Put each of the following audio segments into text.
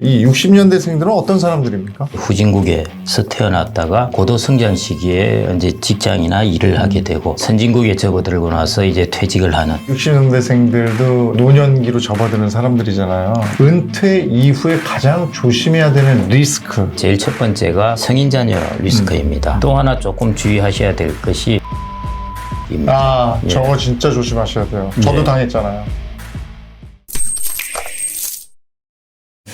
이 60년대생들은 어떤 사람들입니까? 후진국에서 태어났다가 고도 성장 시기에 이제 직장이나 일을 하게 되고 선진국에 접어들고 나서 이제 퇴직을 하는 60년대생들도 노년기로 접어드는 사람들이잖아요. 은퇴 이후에 가장 조심해야 되는 리스크. 제일 첫 번째가 성인 자녀 리스크입니다. 또 하나 조금 주의하셔야 될 것이 저거 진짜 조심하셔야 돼요. 저도 당했잖아요.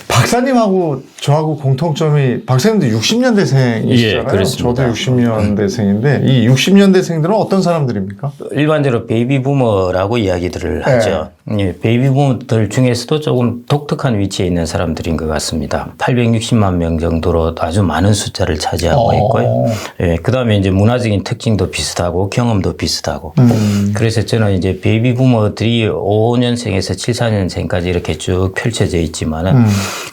박사님하고 저하고 공통점이 박사님도 60년대생이시잖아요. 예, 그렇습니다. 저도 60년대생인데 이 60년대생들은 어떤 사람들입니까? 일반적으로 베이비 부머라고 이야기들을 하죠. 예, 베이비 부머들 중에서도 조금 독특한 위치에 있는 사람들인 것 같습니다. 860만 명 정도로 아주 많은 숫자를 차지하고 있고요. 예, 그다음에 이제 문화적인 특징도 비슷하고 경험도 비슷하고. 그래서 저는 이제 베이비 부머들이 55년생에서 74년생까지 이렇게 쭉 펼쳐져 있지만은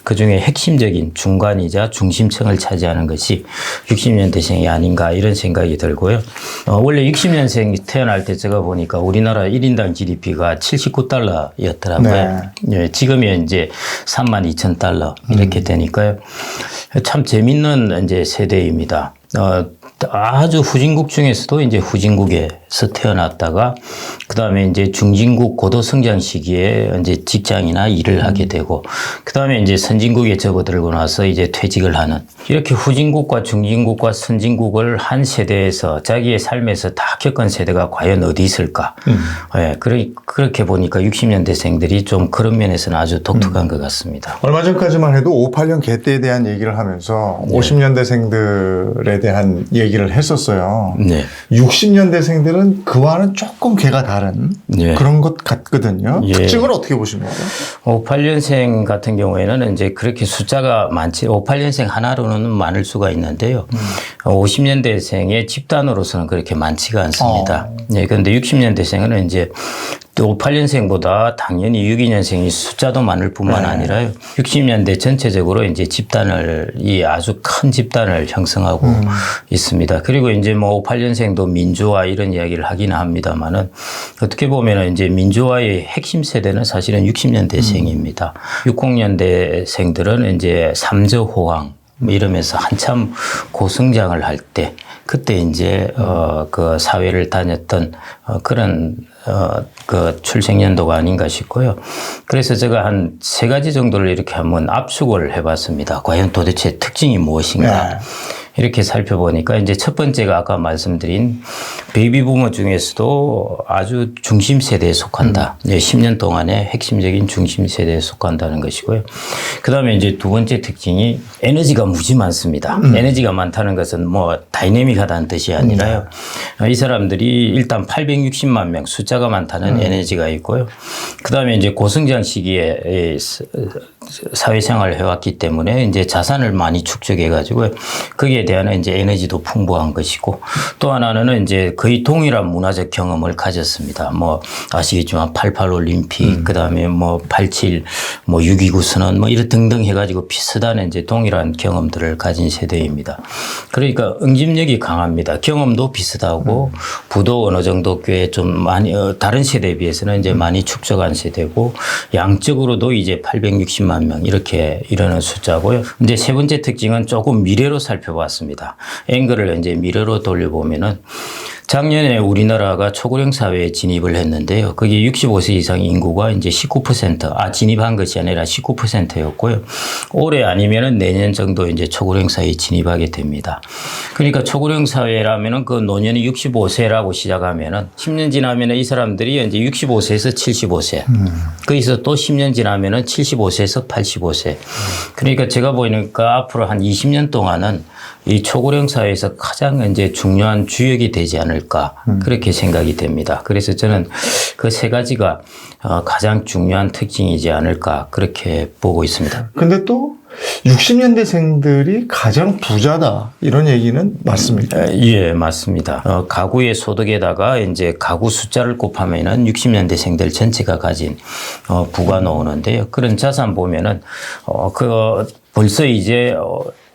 그 중에 핵심적인 중간이자 중심층을 차지하는 것이 60년대생이 아닌가 이런 생각이 들고요. 원래 60년생이 태어날 때 제가 보니까 우리나라 1인당 GDP가 79달러였더라고요. 네. 예, 지금이 이제 32,000달러 이렇게 되니까요. 참 재밌는 이제 세대입니다. 아주 후진국 중에서도 이제 후진국에서 태어났다가 그 다음에 이제 중진국 고도 성장 시기에 이제 직장이나 일을 하게 되고 그 다음에 이제 선진국에 접어들고 나서 이제 퇴직을 하는 이렇게 후진국과 중진국과 선진국을 한 세대에서 자기의 삶에서 다 겪은 세대가 과연 어디 있을까? 예, 그렇게 보니까 60년대생들이 좀 그런 면에서는 아주 독특한 것 같습니다. 얼마 전까지만 해도 58년 개떼에 대한 얘기를 하면서 50년대생들에 대한 얘기를 했었어요. 네. 60년대생들은 그와는 조금 개가 다른 그런 것 같거든요. 특징을 어떻게 보십니까? 58년생 같은 경우에는 이제 그렇게 숫자가 많지, 58년생 하나로는 많을 수가 있는데요. 50년대생의 집단으로서는 그렇게 많지가 않습니다. 네, 그런데 60년대생은 이제 또 58년생보다 당연히 62년생이 숫자도 많을 뿐만 아니라요. 60년대 전체적으로 이제 이 아주 큰 집단을 형성하고 있습니다. 그리고 이제 뭐 58년생도 민주화 이런 이야기를 하긴 합니다만은 어떻게 보면은 이제 민주화의 핵심 세대는 사실은 60년대생입니다. 60년대생들은 이제 삼저호황 이러면서 한참 고성장을 할 때 그때 이제 그 사회를 다녔던 그런 그 출생 연도가 아닌가 싶고요. 그래서 제가 한 3가지 정도를 이렇게 한번 압축을 해봤습니다. 과연 도대체 특징이 무엇인가? 이렇게 살펴보니까 이제 첫 번째가 아까 말씀드린 베이비 부머 중에서도 아주 중심 세대에 속한다. 10년 동안의 핵심적인 중심 세대에 속한다는 것이고요. 그 다음에 이제 두 번째 특징이 에너지가 무지 많습니다. 에너지가 많다는 것은 뭐 다이내믹하다는 뜻이 아니라요. 이 사람들이 일단 860만 명 숫자가 많다는 에너지가 있고요. 그 다음에 이제 고성장 시기에 사회생활을 해왔기 때문에 이제 자산을 많이 축적해가지고 거기에 대한 이제 에너지도 풍부한 것이고 또 하나는 이제 거의 동일한 문화적 경험을 가졌습니다. 뭐 아시겠지만 88 올림픽, 그 다음에 뭐 87, 뭐 6.29 선언 뭐 이런 등등 해가지고 비슷한 이제 동일한 경험들을 가진 세대입니다. 그러니까 응집력이 강합니다. 경험도 비슷하고 부도 어느 정도 꽤 좀 많이 다른 세대에 비해서는 이제 많이 축적한 세대고 양적으로도 이제 860만 명 이렇게 이르는 숫자고요. 이제 세 번째 특징은 조금 미래로 살펴봤습니다. 앵글을 이제 미래로 돌려보면은 작년에 우리나라가 초고령 사회에 진입을 했는데요. 그게 65세 이상 인구가 이제 19%, 진입한 것이 아니라 19%였고요. 올해 아니면은 내년 정도 이제 초고령 사회에 진입하게 됩니다. 그러니까 초고령 사회라면은 그 노년이 65세라고 시작하면은 10년 지나면은 이 사람들이 이제 65세에서 75세. 거기서 또 10년 지나면은 75세에서 85세. 그러니까 제가 보니까 앞으로 한 20년 동안은 이 초고령 사회에서 가장 이제 중요한 주역이 되지 않을까 그렇게 생각이 됩니다. 그래서 저는 그 3가지가 가장 중요한 특징이지 않을까 그렇게 보고 있습니다. 근데 또 60년대생들이 가장 부자다 이런 얘기는 맞습니까? 예, 맞습니다. 가구의 소득에다가 이제 가구 숫자를 곱하면은 60년대생들 전체가 가진 부가 나오는데요. 그런 자산 보면은 벌써 이제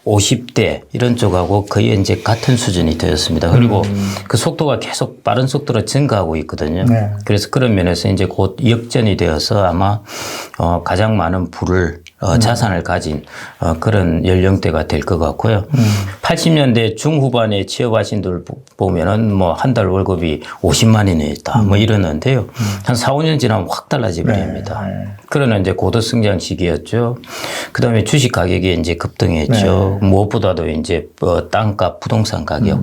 50대 이런 쪽하고 거의 이제 같은 수준이 되었습니다. 그리고 그 속도가 계속 빠른 속도로 증가하고 있거든요. 그래서 그런 면에서 이제 곧 역전이 되어서 아마 가장 많은 부를 자산을 가진 그런 연령대가 될 것 같고요. 80년대 중후반에 취업하신 분들 보면은 뭐 한 달 월급이 50만 원이 있다 뭐 이러는데요. 한 4, 5년 지나면 확 달라져 버립니다. 그러나 이제 고도성장 시기였죠. 그다음에 주식 가격이 이제 급등했죠. 무엇보다도 이제 땅값, 부동산 가격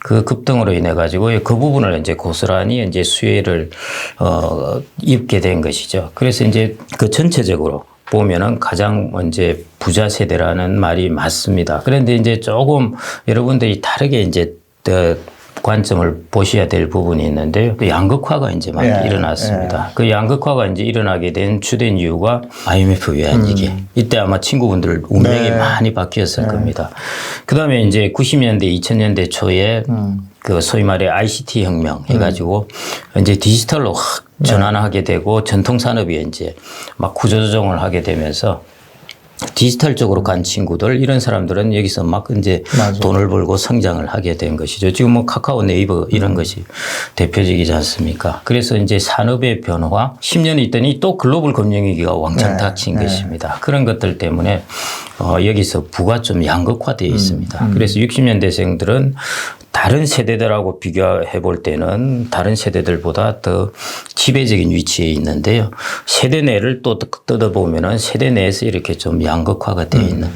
그 급등으로 인해 가지고 그 부분을 이제 고스란히 이제 수혜를 입게 된 것이죠. 그래서 이제 그 전체적으로 보면은 가장 이제 부자 세대라는 말이 맞습니다. 그런데 이제 조금 여러분들이 다르게 이제 관점을 보셔야 될 부분이 있는데요. 그 양극화가 이제 많이 일어났습니다. 그 양극화가 이제 일어나게 된 주된 이유가 IMF 외환위기. 이때 아마 친구분들 운명이 많이 바뀌었을 겁니다. 그 다음에 이제 90년대, 2000년대 초에 그 소위 말해 ICT 혁명 해가지고 이제 디지털로 확 전환하게 되고 전통 산업이 이제 막 구조조정을 하게 되면서 디지털 쪽으로 간 친구들 이런 사람들은 여기서 막 이제 돈을 벌고 성장을 하게 된 것이죠. 지금 뭐 카카오, 네이버 이런 것이 대표적이지 않습니까? 그래서 이제 산업의 변화 10년 있더니 또 글로벌 금융위기가 왕창 닥친 것입니다. 그런 것들 때문에 여기서 부가 좀 양극화되어 있습니다. 그래서 60년대생들은 다른 세대들하고 비교해 볼 때는 다른 세대들보다 더 지배적인 위치에 있는데요. 세대 내를 또 뜯어보면은 세대 내에서 이렇게 좀 양극화가 되어 있는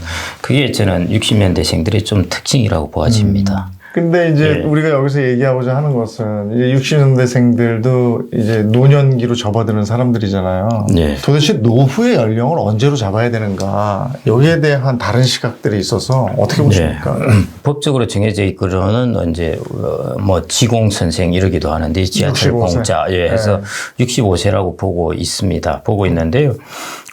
그게 저는 60년대생들의 좀 특징이라고 보아집니다. 근데 이제 우리가 여기서 얘기하고자 하는 것은 이제 60년대생들도 이제 노년기로 접어드는 사람들이잖아요. 도대체 노후의 연령을 언제로 잡아야 되는가 여기에 대한 다른 시각들이 있어서 어떻게 보십니까? 법적으로 정해져 있고는 이제 뭐 지공선생 이러기도 하는데 지하철 65세. 공짜 해서 65세라고 보고 있습니다. 보고 있는데요.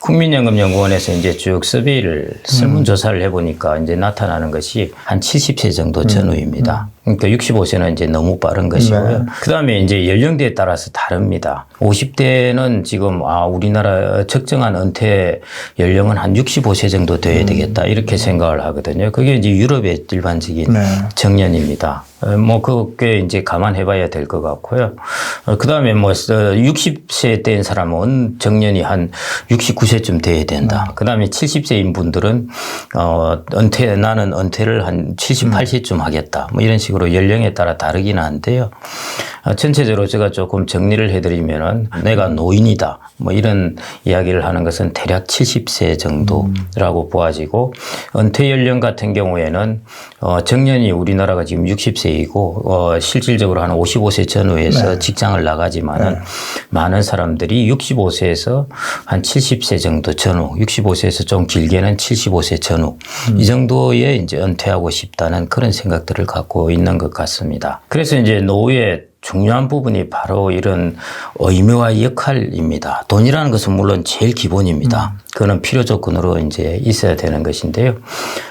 국민연금연구원에서 이제 쭉 서베이를 설문조사를 해보니까 이제 나타나는 것이 한 70세 정도 전후입니다. 그러니까 65세는 이제 너무 빠른 것이고요. 그 다음에 이제 연령대에 따라서 다릅니다. 50대는 지금 우리나라 적정한 은퇴 연령은 한 65세 정도 돼야 되겠다 이렇게 생각을 하거든요. 그게 이제 유럽의 일반적인 정년입니다. 뭐 그게 이제 감안해봐야 될 것 같고요. 그 다음에 뭐 60세 된 사람은 정년이 한 69세쯤 돼야 된다. 그 다음에 70세인 분들은 나는 은퇴를 한 78세쯤 하겠다. 뭐 이런 식으로 연령에 따라 다르긴 한데요. 전체적으로 제가 조금 정리를 해드리면은 내가 노인이다. 뭐 이런 이야기를 하는 것은 대략 70세 정도라고 보아지고 은퇴 연령 같은 경우에는 정년이 우리나라가 지금 60세이고 실질적으로 한 55세 전후에서 직장을 나가지만은 많은 사람들이 65세에서 한 70세 정도 전후, 65세에서 좀 길게는 75세 전후 이 정도에 이제 은퇴하고 싶다는 그런 생각들을 갖고 있는 것 같습니다. 그래서 이제 노후의 중요한 부분이 바로 이런 의무와 역할입니다. 돈이라는 것은 물론 제일 기본입니다. 그거는 필요 조건으로 이제 있어야 되는 것인데요.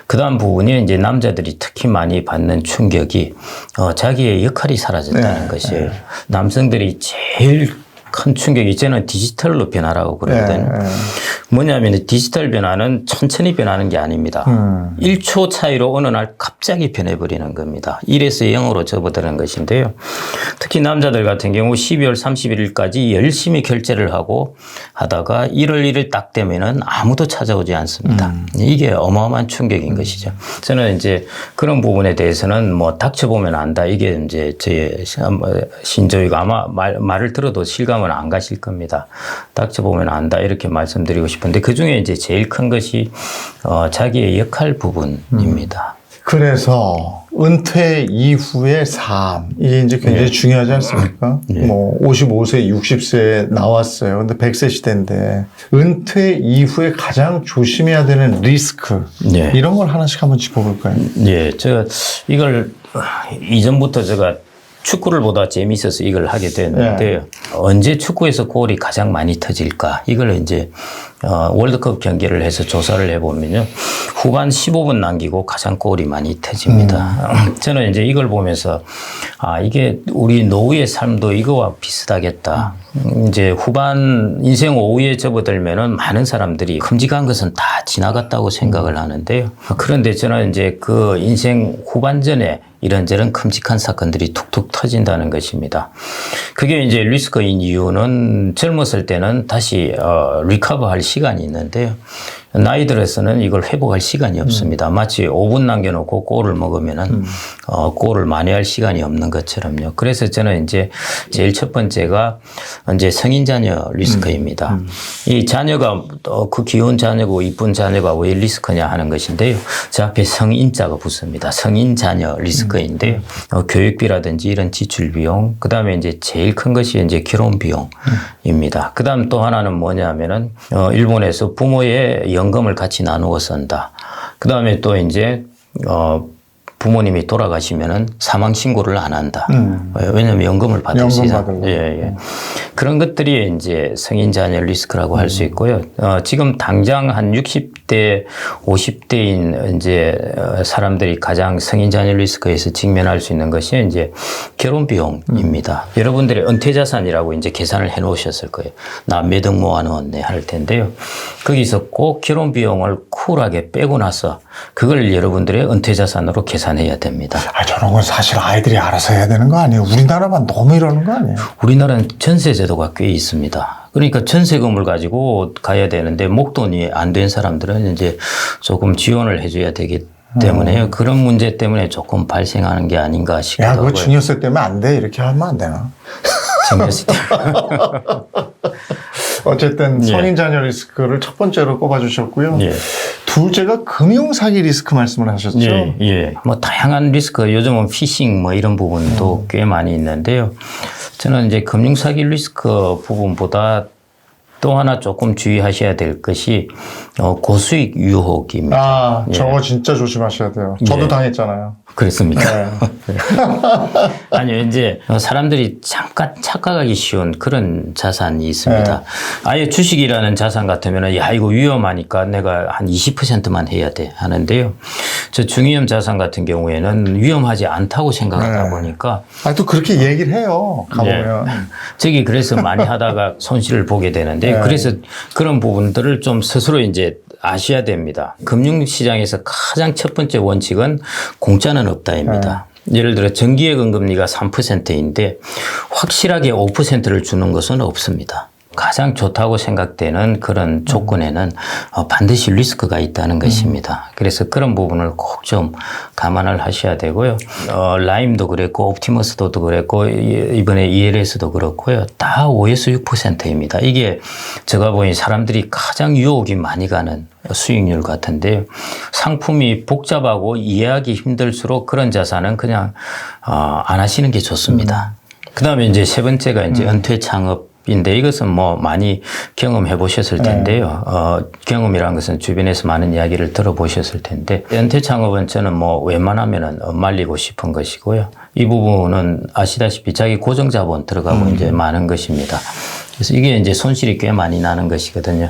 그 다음 부분이 이제 남자들이 특히 많이 받는 충격이 자기의 역할이 사라졌다는 것이에요. 남성들이 제일 큰 충격이 저는 디지털로 변화라고 그러거든요. 뭐냐면 디지털 변화는 천천히 변하는 게 아닙니다. 1초 차이로 어느 날 갑자기 변해버리는 겁니다. 1에서 0으로 접어드는 것인데요. 특히 남자들 같은 경우 12월 31일까지 열심히 결제를 하고 하다가 1월 1일 딱 되면은 아무도 찾아오지 않습니다. 이게 어마어마한 충격인 것이죠. 저는 이제 그런 부분에 대해서는 뭐 닥쳐보면 안다. 이게 이제 저의 신조이고 아마 말을 들어도 실감은 안 가실 겁니다. 닥쳐보면 안다. 이렇게 말씀드리고 싶은데 그 중에 이제 제일 큰 것이 자기의 역할 부분입니다. 그래서 은퇴 이후의 삶 이게 이제 굉장히 중요하지 않습니까? 뭐 55세, 60세 나왔어요. 근데 100세 시대인데 은퇴 이후에 가장 조심해야 되는 리스크 이런 걸 하나씩 한번 짚어볼까요? 제가 이걸 이전부터 제가 축구를 보다 재미있어서 이걸 하게 됐는데요. 언제 축구에서 골이 가장 많이 터질까? 이걸 이제 월드컵 경기를 해서 조사를 해보면요. 후반 15분 남기고 가장 골이 많이 터집니다. 저는 이제 이걸 보면서 이게 우리 노후의 삶도 이거와 비슷하겠다. 이제 후반 인생 오후에 접어들면은 많은 사람들이 큼직한 것은 다 지나갔다고 생각을 하는데요. 그런데 저는 이제 그 인생 후반전에 이런저런 큼직한 사건들이 툭툭 터진다는 것입니다. 그게 이제 리스크인 이유는 젊었을 때는 다시 리커버할 시간이 있는데요. 나이 들어서는 이걸 회복할 시간이 없습니다. 마치 5분 남겨놓고 꼴을 먹으면은 꼴을 만회할 시간이 없는 것처럼요. 그래서 저는 이제 제일 첫 번째가 이제 성인 자녀 리스크입니다. 이 자녀가 그 귀여운 자녀고 이쁜 자녀가 왜 리스크냐 하는 것인데요. 저 앞에 성인자가 붙습니다. 성인 자녀 리스크인데요. 교육비라든지 이런 지출 비용, 그 다음에 이제 제일 큰 것이 이제 결혼 비용입니다. 그 다음 또 하나는 뭐냐면은 일본에서 부모의 연금을 같이 나누어 쓴다. 그 다음에 또 이제 부모님이 돌아가시면은 사망 신고를 안 한다. 왜냐하면 연금을 받으시죠. 예. 그런 것들이 이제 성인 자녀 리스크라고 할 수 있고요. 지금 당장 한 60대, 50대인 이제 사람들이 가장 성인 자녀 리스크에서 직면할 수 있는 것이 이제 결혼 비용입니다. 여러분들이 은퇴 자산이라고 이제 계산을 해 놓으셨을 거예요. 나 몇 억 모아놓았네 할 텐데요. 거기서 꼭 결혼 비용을 쿨하게 빼고 나서 그걸 여러분들의 은퇴 자산으로 계산해야 됩니다. 저런 건 사실 아이들이 알아서 해야 되는 거 아니에요? 우리나라만 너무 이러는 거 아니에요? 우리나라는 전세 제도가 꽤 있습니다. 그러니까 전세금을 가지고 가야 되는데 목돈이 안 된 사람들은 이제 조금 지원을 해줘야 되기 때문에 그런 문제 때문에 조금 발생하는 게 아닌가 싶기도 하고요. 그거 증여세 때문에 안 돼. 이렇게 하면 안 되나? 증여세 때문에. 어쨌든 성인 자녀 리스크를 첫 번째로 꼽아주셨고요. 예. 둘째가 금융사기 리스크 말씀을 하셨죠. 예. 뭐 다양한 리스크, 요즘은 피싱 뭐 이런 부분도 꽤 많이 있는데요. 저는 이제 금융사기 리스크 부분보다 또 하나 조금 주의하셔야 될 것이 고수익 유혹입니다. 저거 진짜 조심하셔야 돼요. 저도 당했잖아요. 그렇습니까? 네. 아니요, 이제 사람들이 잠깐 착각하기 쉬운 그런 자산이 있습니다. 아예 주식이라는 자산 같으면 야 이거 위험하니까 내가 한 20%만 해야 돼 하는데요. 저 중위험 자산 같은 경우에는 위험하지 않다고 생각하다 보니까 또 그렇게 얘기를 해요. 가보면. 저기 그래서 많이 하다가 손실을 보게 되는데 그래서 그런 부분들을 좀 스스로 이제 아셔야 됩니다. 금융시장에서 가장 첫 번째 원칙은 공짜는 없다입니다. 예를 들어 정기예금 금리가 3%인데 확실하게 5%를 주는 것은 없습니다. 가장 좋다고 생각되는 그런 조건에는 반드시 리스크가 있다는 것입니다. 그래서 그런 부분을 꼭 좀 감안을 하셔야 되고요. 라임도 그랬고 옵티머스도 그랬고 이번에 ELS도 그렇고요. 다 5에서 6%입니다. 이게 제가 보니 사람들이 가장 유혹이 많이 가는 수익률 같은데요. 상품이 복잡하고 이해하기 힘들수록 그런 자산은 그냥 안 하시는 게 좋습니다. 그다음에 이제 세 번째가 이제 은퇴 창업 인데 이것은 뭐 많이 경험해 보셨을 텐데요. 경험이라는 것은 주변에서 많은 이야기를 들어보셨을 텐데 은퇴 창업은 저는 뭐 웬만하면은 말리고 싶은 것이고요. 이 부분은 아시다시피 자기 고정자본 들어가고 이제 많은 것입니다. 그래서 이게 이제 손실이 꽤 많이 나는 것이거든요.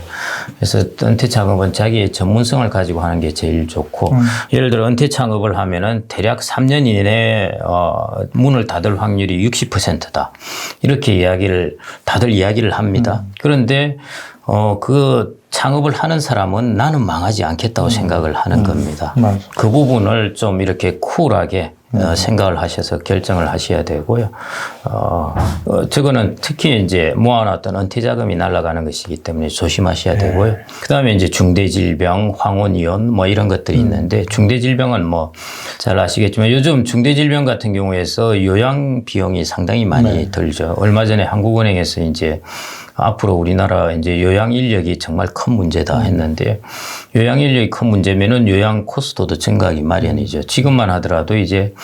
그래서 은퇴 창업은 자기의 전문성을 가지고 하는 게 제일 좋고 예를 들어 은퇴 창업을 하면은 대략 3년 이내에 문을 닫을 확률이 60%다. 이렇게 다들 이야기를 합니다. 그런데 그 창업을 하는 사람은 나는 망하지 않겠다고 생각을 하는 겁니다. 그 부분을 좀 이렇게 쿨하게 생각을 하셔서 결정을 하셔야 되고요. 저거는 특히 이제 모아놨던 은퇴 자금이 날아가는 것이기 때문에 조심하셔야 되고요. 그 다음에 이제 중대질병, 황혼이혼 뭐 이런 것들이 있는데 중대질병은 뭐 잘 아시겠지만 요즘 중대질병 같은 경우에서 요양 비용이 상당히 많이 들죠. 얼마 전에 한국은행에서 이제 앞으로 우리나라 이제 요양 인력이 정말 큰 문제다 했는데 요양 인력이 큰 문제면은 요양 코스트도 증가하기 마련이죠. 지금만 하더라도 이제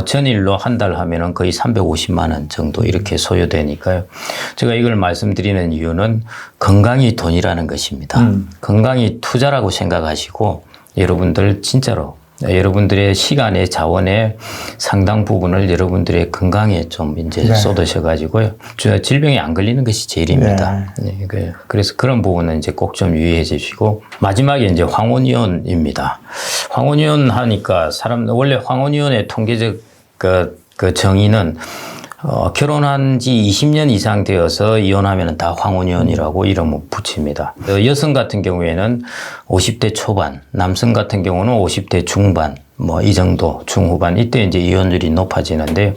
전일로 한 달 하면은 거의 350만 원 정도 이렇게 소요되니까요. 제가 이걸 말씀드리는 이유는 건강이 돈이라는 것입니다. 건강이 투자라고 생각하시고 여러분들 진짜로 여러분들의 시간의 자원의 상당 부분을 여러분들의 건강에 좀 이제 쏟으셔가지고요. 질병에 안 걸리는 것이 제일입니다. 그래서 그런 부분은 이제 꼭 좀 유의해 주시고 마지막에 이제 황혼이혼입니다. 황혼이혼 하니까 원래 황혼이혼의 통계적 그 정의는 결혼한 지 20년 이상 되어서 이혼하면 다 황혼이혼이라고 이름을 붙입니다. 여성 같은 경우에는 50대 초반, 남성 같은 경우는 50대 중반 뭐 이 정도 중후반 이때 이제 이혼율이 높아지는데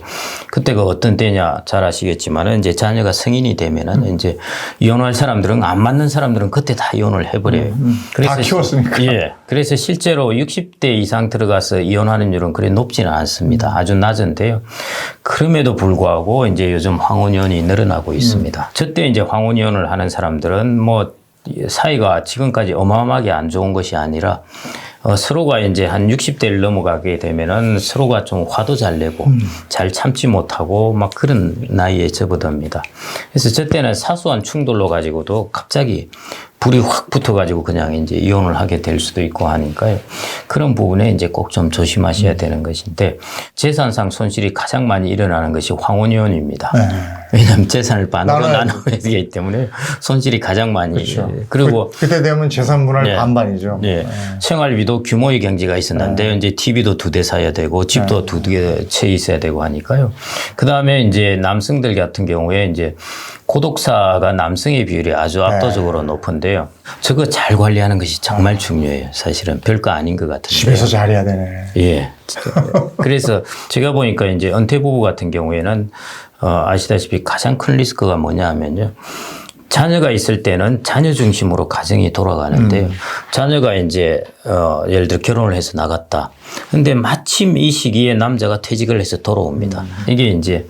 그때가 어떤 때냐 잘 아시겠지만은 이제 자녀가 성인이 되면은 이제 이혼할 사람들은 안 맞는 사람들은 그때 다 이혼을 해버려요. 다 키웠으니까. 예. 그래서 실제로 60대 이상 들어가서 이혼하는 율은 그리 높지는 않습니다. 아주 낮은데요. 그럼에도 불구하고 이제 요즘 황혼이혼이 늘어나고 있습니다. 저때 이제 황혼이혼을 하는 사람들은 뭐 사이가 지금까지 어마어마하게 안 좋은 것이 아니라 서로가 이제 한 60대를 넘어가게 되면은 서로가 좀 화도 잘 내고 잘 참지 못하고 막 그런 나이에 접어듭니다. 그래서 저 때는 사소한 충돌로 가지고도 갑자기 불이 확 붙어가지고 그냥 이제 이혼을 하게 될 수도 있고 하니까요. 그런 부분에 이제 꼭 좀 조심하셔야 되는 것인데 재산상 손실이 가장 많이 일어나는 것이 황혼이혼입니다. 네. 왜냐하면 재산을 반으로 나누기 때문에 손실이 가장 많이. 그렇죠. 그리고 그때 되면 재산 분할 네. 반반이죠. 네. 생활비도 규모의 경제가 있었는데 이제 TV도 2대 사야 되고 집도 2개 채 있어야 되고 하니까요. 그 다음에 이제 남성들 같은 경우에 이제 고독사가 남성의 비율이 아주 압도적으로 높은데요. 저거 잘 관리하는 것이 정말 중요해요. 사실은 별거 아닌 것 같은데. 집에서 잘해야 되네. 예. 그래서 제가 보니까 이제 은퇴 부부 같은 경우에는 아시다시피 가장 큰 리스크가 뭐냐 하면요. 자녀가 있을 때는 자녀 중심으로 가정이 돌아가는데요. 자녀가 이제 예를 들어 결혼을 해서 나갔다. 근데 마침 이 시기에 남자가 퇴직을 해서 돌아옵니다. 이게 이제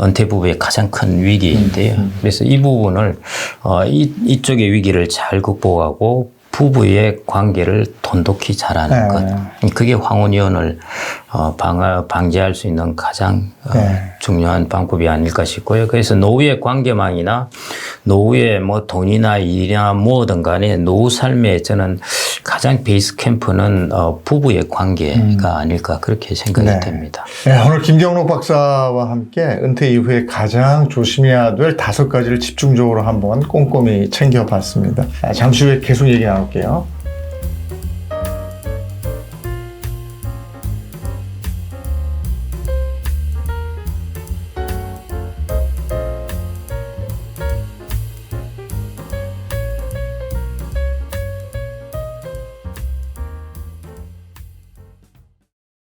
은퇴 부부의 가장 큰 위기인데요. 그래서 이 부분을 이쪽의 위기를 잘 극복하고 부부의 관계를 돈독히 잘하는 것. 그게 황혼이혼을 방지할 수 있는 가장 중요한 방법이 아닐까 싶고요. 그래서 노후의 관계망이나 노후의 뭐 돈이나 일이나 뭐든 간에 노후 삶에 저는 가장 베이스 캠프는 부부의 관계가 아닐까 그렇게 생각이 됩니다. 네, 오늘 김경록 박사와 함께 은퇴 이후에 가장 조심해야 될 5가지를 집중적으로 한번 꼼꼼히 챙겨봤습니다. 잠시 후에 계속 얘기 나눌게요.